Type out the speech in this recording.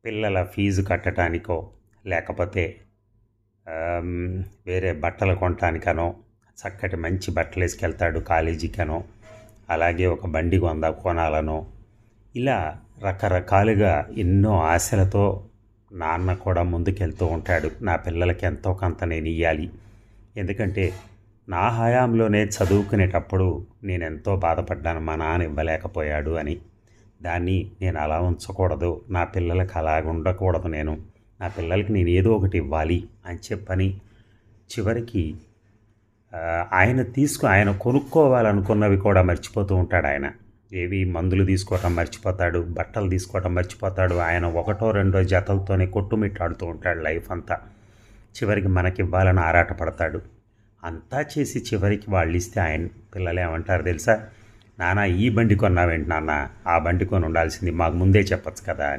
పిల్లల ఫీజు కట్టడానికో లేకపోతే ఆమ్, వేరే బట్టలు కొనటానికనో చక్కటి మంచి బట్టలు వేసుకెళ్తాడు కాలేజీకనో, అలాగే ఒక బండి కొనాలనో, ఇలా రకరకాలుగా ఎన్నో ఆశలతో నాన్న కూడా ముందుకెళ్తూ ఉంటాడు. నా పిల్లలకి ఎంతో కొంత నేను ఇయ్యాలి. ఎందుకంటే నా హయాంలోనే చదువుకునేటప్పుడు నేను ఎంతో బాధపడ్డాను మా నాన్న ఇవ్వలేకపోయాడు అని. దాన్ని నేను అలా ఉంచకూడదు, నా పిల్లలకి అలాగ ఉండకూడదు, నా పిల్లలకి నేను ఏదో ఒకటి ఇవ్వాలి అని చెప్పని చివరికి ఆయన కొనుక్కోవాలనుకున్నవి కూడా మర్చిపోతూ ఉంటాడు. ఆయన ఏవి మందులు తీసుకోవటం మర్చిపోతాడు, బట్టలు తీసుకోవటం మర్చిపోతాడు. ఆయన ఒకటో రెండో జతలతోనే కొట్టుమిట్టాడుతూ ఉంటాడు లైఫ్ అంతా. చివరికి మనకి ఇవ్వాలని ఆరాటపడతాడు. అంతా చేసి చివరికి వాళ్ళు ఇస్తే ఆయన పిల్లలు ఏమంటారు తెలుసా? నాన్న ఈ బండి కొన్నావేంటి నాన్న, ఆ బండి కొని ఉండాల్సింది మాకు ముందే చెప్పచ్చు కదా అని.